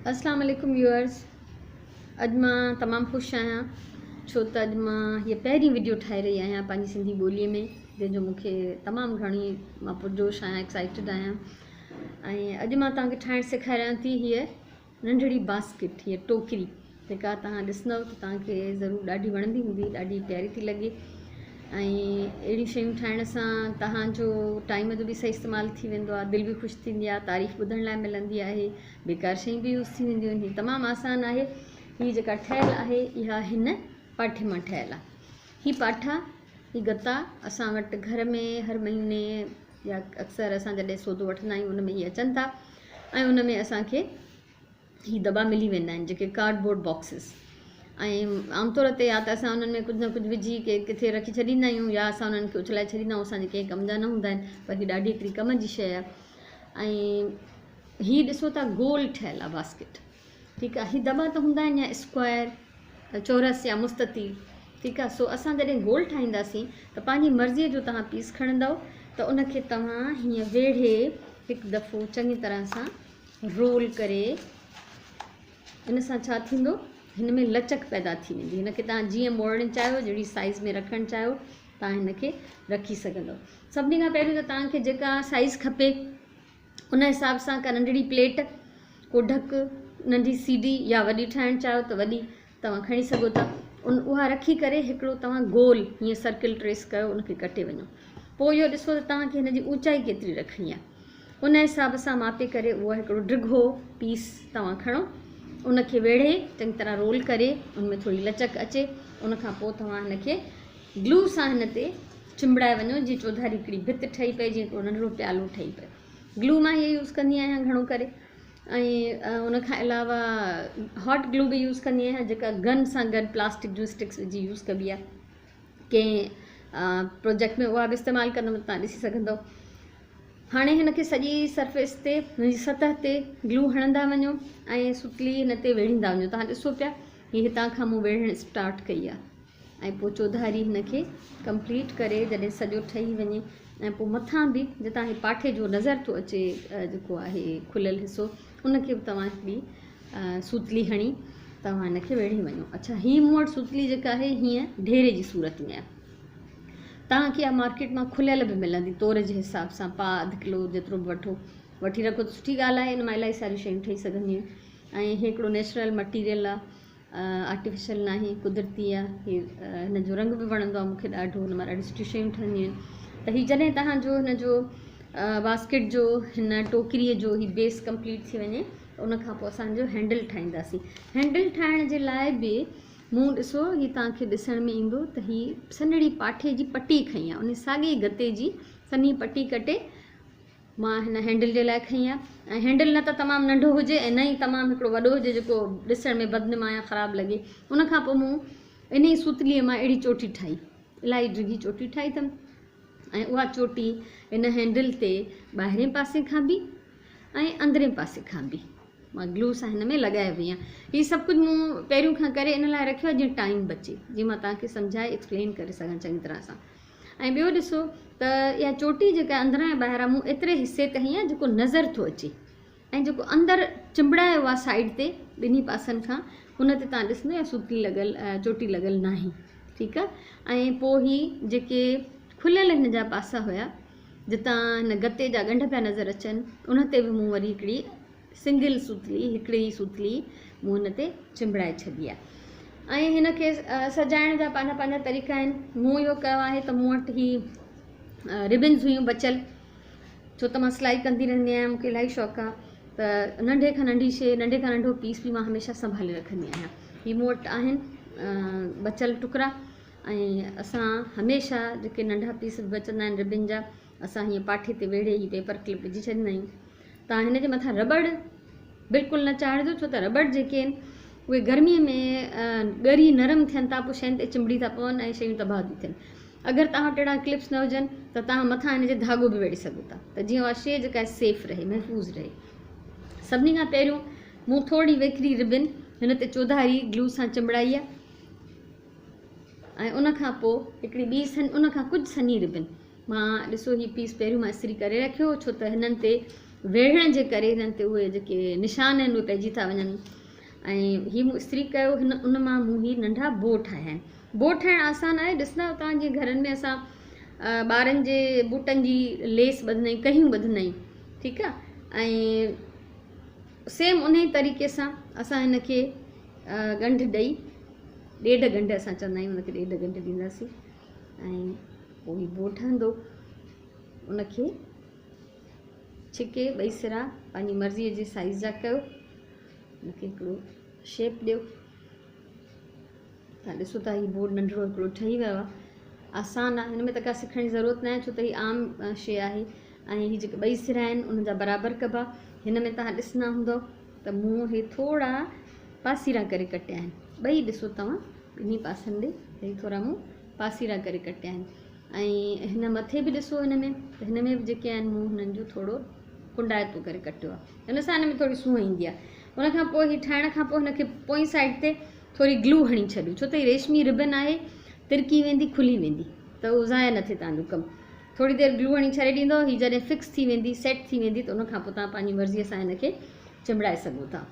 अस्सलाम वालेकुम व्यूअर्स। अॼु मां तमामु ख़ुशि आहियां छो त अॼु मां हीअ पहिरीं वीडियो ठाहे रही आहियां पंहिंजी सिंधी ॿोलीअ में, जंहिंजो मूंखे तमामु घणी मां पुरजोश आहियां, एक्साइटेड आहियां। ऐं अॼु मां तव्हांखे ठाहिणु सेखारियां थी हीअ नंढड़ी बास्केट, हीअ टोकरी जेका तव्हां ॾिसंदव त तव्हांखे ज़रूरु ॾाढी वणंदी हूंदी, ॾाढी प्यारी थी लॻे। ऐं अहिड़ी शयूं ठाहिण सां तव्हांजो टाइम जो बि सही इस्तेमालु थी वेंदो आहे, दिलि बि ख़ुशि थींदी आहे, तारीफ़ ॿुधण लाइ मिलंदी आहे, बेकार शयूं बि यूज़ थी वेंदियूं आहिनि। हीअ तमामु आसानु आहे। हीअ जेका ठहियलु आहे इहा हिन पाठे मां ठहियलु आहे। हीअ पाठा, हीअ गता असां वटि घर में हर महीने या अक्सर असां जॾहिं सौदो वठंदा आहियूं उन में हीअ अचनि था। ऐं उन में असांखे हीअ दॿा मिली वेंदा आहिनि जेके कार्डबोर्ड बॉक्सिस। ऐं आमतौर ते या त असां उन्हनि में कुझु न कुझु विझी किथे रखी छॾींदा आहियूं या असां उन्हनि खे उछलाए छॾींदा आहियूं, असांजे कंहिं कम जा न हूंदा आहिनि, पर हीअ ॾाढी हिकिड़ी कम जी शइ आहे। ऐं हीअ ॾिसो था गोल ठहियलु आहे बास्केट, ठीकु आहे। हीअ दॿा त हूंदा आहिनि या स्क्वायर, चौरस या मुस्ततील, ठीकु आहे। सो असां जॾहिं गोल ठाहींदासीं त पंहिंजी मर्ज़ीअ जो तव्हां पीस खणंदव त उनखे तव्हां हीअं वेढ़े हिकु दफ़ो चङी तरह सां रोल करे, इन सां छा थींदो, हिन में लचक पैदा थी वेंदी। हिनखे तव्हां जीअं मोड़णु चाहियो, जहिड़ी साइज़ में रखणु चाहियो, तव्हां हिनखे रखी सघंदव। सभिनी खां पहिरियों त तव्हांखे जेका साइज़ खपे उन हिसाब सां का नंढड़ी प्लेट, को ढक, नंढी सीडी या वॾी ठाहिणु चाहियो त वॾी तव्हां खणी सघो था। उहा रखी करे हिकिड़ो तव्हां गोल हीअं सर्किल ट्रेस कयो, उनखे कटे वञो। पोइ इहो ॾिसो त तव्हांखे हिन जी ऊचाई केतिरी रखणी आहे, उन हिसाब सां मापे करे उहा हिकिड़ो डिघो पीस तव्हां खणो, उनखे वेढ़े चङी तरह रोल करे, उनमें थोरी लचक अचे, उनखां पोइ तव्हां हिनखे ग्लू सां हिन ते चिंबड़ाए वञो, जीअं चौधारी हिकिड़ी भित ठही पए, जीअं हिकिड़ो नंढिड़ो प्यालो ठही पए। ग्लू मां इहे यूज़ कंदी आहियां घणो करे। ऐं उनखां अलावा हॉट ग्लू बि यूज़ कंदी आहियां, जेका गन सां गॾु प्लास्टिक जूं स्टिक्स विझी यूज़ कबी आहे। कंहिं प्रोजेक्ट में उहा बि इस्तेमालु कंदमि, तव्हां ॾिसी सघंदव। हाणे हिनखे सॼी सरफेस ते, हुनजी सतह ते ग्लू हणंदा वञो ऐं सुतली हिन ते वेढ़ींदा वञो। तव्हां ॾिसो पिया, हीअ हितां खां मूं वेढ़णु स्टार्ट कई आहे, ऐं पोइ चौधारी हिनखे कंप्लीट करे जॾहिं सॼो ठही वञे, ऐं पोइ मथां बि जितां हीअ पाठे जो नज़र थो अचे जेको आहे खुलियलु हिसो, उनखे बि तव्हां हिकिड़ी सूतली हणी तव्हां हिनखे वेढ़ी वञो। अच्छा, हीअ मूं वटि सूतली जेका आहे हीअं ढेरे जी सूरत में आहे। तव्हांखे इहा मार्केट मां खुलियल बि मिलंदी, तोरे जे हिसाब सां, अधु किलो जेतिरो बि वठी रखो त सुठी ॻाल्हि आहे। हिन मां इलाही सारियूं शयूं ठही सघंदियूं आहिनि। ऐं हिकिड़ो नेचुरल मटीरियल आहे, आर्टिफिशियल न आहे, कुदरती आहे। हिन जो रंग बि वणंदो आहे मूंखे ॾाढो, हुन मां ॾाढी सुठियूं शयूं ठहंदियूं आहिनि। त हीअ जॾहिं तव्हांजो हिन जो बास्केट जो, हिन टोकरीअ जो हीअ बेस कंप्लीट थी वञे त उनखां पोइ असांजो हैंडल ठाहींदासीं। हैंडल ठाहिण जे लाइ बि मूं ॾिसो, हीअ तव्हांखे ॾिसण में ईंदो त हीअ सन्हड़ी पाठे जी पटी खई आहे, उन साॻे गते जी सन्ही पटी कटे मां हिन हैंडल जे लाइ खई आहे। ऐं हैंडल न त तमामु नंढो हुजे ऐं न ई तमामु हिकिड़ो वॾो हुजे जेको ॾिसण में बदनुमा या ख़राबु लॻे। उनखां पोइ मूं इन ई सूतलीअ मां अहिड़ी चोटी ठाही, इलाही डिघी चोटी ठाही अथमि। ऐं उहा चोटी इन हैंडल ते ॿाहिरें पासे खां बि ऐं अंदरें पासे खां बि मां ग्लू सां हिन में लॻाए वई आहियां। हीअ सभु कुझु मूं पहिरियों खां करे इन लाइ रखियो आहे जीअं टाइम बचे, जीअं मां तव्हांखे सम्झाए एक्सप्लेन करे सघां चङी तरह सां। ऐं ॿियो ॾिसो त इहा चोटी जेका अंदरां ऐं ॿाहिरां मूं एतिरे हिसे ते हई आहे जेको नज़र थो अचे, ऐं जेको अंदरि चिंबड़ायो आहे साइड ते ॿिन्ही पासनि खां, उन ते तव्हां ॾिसंदो या सूतली लॻल चोटी लॻल न आहे, ठीकु आहे। ऐं पोइ हीअ जेके खुलियल हिन जा पासा हुया, जितां हिन गते जा ॻंढ पिया नज़र अचनि, उन ते बि मूं वरी हिकिड़ी सिंगल सूतली, हिकिड़ी सूतली मूं हिन ते चिंबड़ाए छॾी आहे। ऐं हिनखे सजाइण जा पंहिंजा पंहिंजा तरीक़ा आहिनि। मूं इहो कयो आहे त मूं वटि ही रिबिन्स हुयूं बचियल, छो त मां सिलाई कंदी रहंदी आहियां, मूंखे इलाही शौक़ु आहे। त नंढे खां नंढी शइ, नंढे खां नंढो पीस बि मां हमेशह संभाले रखंदी आहियां। हीअ मूं वटि आहिनि बचियल टुकड़ा, ऐं असां हमेशह जेके नंढा पीस बचंदा आहिनि रिबिन जा, असां हीअं पाठे ते वेढ़े ही पेपर क्लिप विझी छॾींदा आहियूं। तव्हां हिन जे मथां रबड़ बिल्कुलु न चाढ़िजो, छो त रबड़ जेके आहिनि उहे गर्मीअ में ॻरी नरम थियनि था, पोइ शयुनि ते चिंबड़ी था पवनि ऐं शयूं तबाह थी थियनि। अगरि तव्हां वटि अहिड़ा क्लिप्स न हुजनि त तव्हां मथां हिन जे धाॻो बि वेढ़े सघो था, त जीअं उहा शइ जेका आहे सेफ रहे, महफ़ूज़ रहे। सभिनी खां पहिरियों मूं थोरी वेकिरी रिबिन हिन ते चौधारी ग्लू सां चिंबड़ाई आहे, ऐं उनखां पोइ हिकिड़ी ॿी उनखां कुझु सन्ही रिबिन मां ॾिसो हीअ पीस पहिरियों मां इस्त्री करे रखियो, छो त हिननि ते वेढ़ण जे करे हिननि ते उहे जेके निशान आहिनि उहे पइजी था वञनि। ऐं हीअ इस्त्री कयो हिन उन मां मूं ही नंढा बो ठाहिया आहिनि। बो ठाहिणु आसान आहे। ॾिसंदा आहियो तव्हां जीअं घरनि में असां ॿारनि जे बूटनि जी लेस ॿधंदा आहियूं, कहियूं ॿधंदा आहियूं, ठीकु आहे। ऐं सेम उन ई तरीक़े सां असां हिन खे ॻंढि ॾेई, ॾेढ ॻंढि असां चवंदा आहियूं हुनखे, ॾेढ ॻंढि ॾींदासीं ऐं पोइ हीउ बो ठहंदो। उनखे छिके ॿई सिरा पंहिंजी मर्ज़ीअ जे साइज़ जा कयो, उनखे हिकिड़ो शेप ॾियो। तव्हां ॾिसो था हीउ बोर्ड नंढिड़ो हिकिड़ो ठही वियो आहे। आसान आहे, हिन में त का सिखण जी ज़रूरत न आहे, छो त हीअ आम शइ आहे। ऐं हीअ जेके ॿई सिरा आहिनि उन जा बराबरि कबा। हिन में तव्हां ॾिसंदा हूंदव त मूं हे थोरा पासीरा करे कटिया आहिनि। ॿई ॾिसो तव्हां ॿिन्ही पासनि ॾे हीअ थोरा मूं पासीरा करे कटिया आहिनि। ऐं हिन मथे बि ॾिसो हिन में, त हिन में बि जेके आहिनि मूं हुननि जो थोरो कुंडायतो करे कटियो आहे। हिन सां हिन में थोरी सूंहं ईंदी आहे। उनखां पोइ हीअ ठाहिण खां पोइ हिनखे पोइ साइड ते थोरी ग्लू हणी छॾियो, छो त हीअ रेशमी रिबन आहे, तिरकी वेंदी, खुली वेंदी, त उहो ज़ाया न थिए तव्हांजो कमु। थोरी देरि ग्लू हणी छॾे ॾींदव, हीअ जॾहिं फिक्स थी वेंदी, सेट थी वेंदी, त उनखां पोइ तव्हां पंहिंजी मर्ज़ीअ सां हिनखे चिमड़ाए सघो था।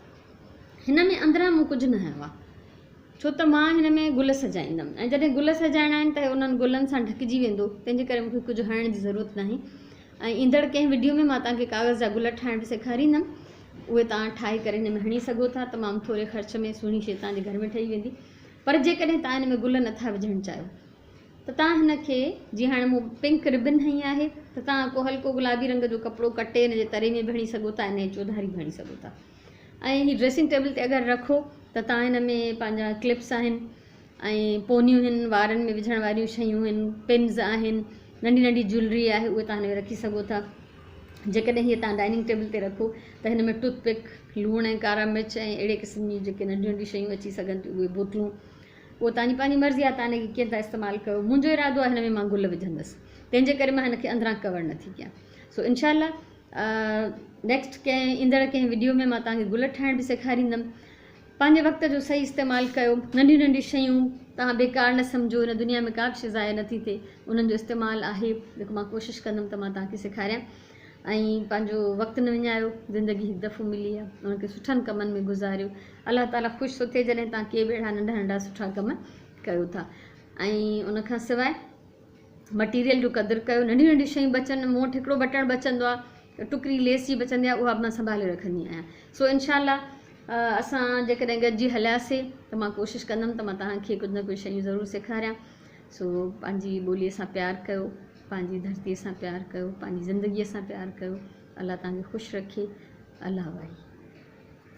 हिन में अंदरां मूं कुझु न हयो आहे, छो त मां हिन में गुल सजाईंदमि। ऐं जॾहिं गुल सजाइणा आहिनि त उन्हनि गुलनि सां ढकिजी वेंदो, तंहिंजे करे मूंखे कुझु हणण जी ज़रूरत नाहे। ऐं ईंदड़ कंहिं वीडियो में मां तव्हांखे कागज़ जा गुल ठाहिण बि सेखारींदमि, उहे तव्हां ठाहे करे हिन में हणी सघो था। तमामु थोरे ख़र्च में सुहिणी शइ तव्हांजे घर में ठही वेंदी। पर जेकॾहिं तव्हां हिन में गुल नथा विझणु चाहियो त तव्हां हिन खे, जीअं हाणे मूं पिंक रिबन हई आहे, त तव्हां को हल्को गुलाबी रंग जो कपिड़ो कटे हिन जे तरे में बि हणी सघो था, हिन जी चौधारी बि हणी सघो था। ऐं हीअ ड्रेसिंग टेबल ते अगरि रखो त तव्हां हिन में पंहिंजा क्लिप्स आहिनि ऐं पोनियूं आहिनि, वारनि में विझण वारियूं शयूं आहिनि, पिन्स आहिनि, नंढी नंढी ज्वैलरी आहे, उहे तव्हां हिन में रखी सघो था। जेकॾहिं हीअ तव्हां डाइनिंग टेबल ते रखो त हिन में टूथपिक, लूणु ऐं कारा मिर्च ऐं अहिड़े क़िस्म जी जेके नंढियूं नंढियूं शयूं अची सघनि थियूं, उहे बोतलूं, उहो तव्हांजी पंहिंजी मर्ज़ी आहे, तव्हां हिनखे कीअं था इस्तेमालु कयो। मुंहिंजो इरादो आहे हिन में मां गुल विझंदसि, तंहिंजे करे मां हिनखे अंदरां कवर नथी कयां। सो इनशाला नेक्स्ट कंहिं ईंदड़ कंहिं वीडियो में मां तव्हांखे गुल ठाहिण बि सेखारींदमि। पंहिंजे वक़्त जो सही इस्तेमालु कयो। नंढियूं नंढियूं शयूं तव्हां बेकार न सम्झो, हिन दुनिया में का बि शइ ज़ाया नथी थिए, उन्हनि जो इस्तेमालु आहे जेको मां कोशिशि कंदमि त मां तव्हांखे सेखारियां। ऐं पंहिंजो वक़्तु न विञायो, ज़िंदगी हिकु दफ़ो मिली आहे, उनखे सुठनि कमनि में गुज़ारियो। अलाह ताला ख़ुशि थो थिए जॾहिं तव्हां के बि अहिड़ा नंढा नंढा सुठा कम कयो था। ऐं उनखां सवाइ मटीरियल जो क़दुरु कयो। नंढियूं नंढियूं शयूं बचनि, मूं वटि हिकिड़ो बटण बचंदो आहे, टुकड़ी लेस जी बचंदी आहे, उहा बि मां संभाले रखंदी आहियां। सो इनशाला असां जेकॾहिं गॾिजी हलियासीं त मां कोशिशि कंदमि त मां तव्हांखे कुझु न कुझु शयूं ज़रूरु सेखारियां। सो पंहिंजी ॿोलीअ सां प्यारु कयो, पंहिंजी धरतीअ सां प्यारु कयो, पंहिंजी ज़िंदगीअ सां प्यारु कयो। अलाह तव्हांखे ख़ुशि रखे। अलाह वारी।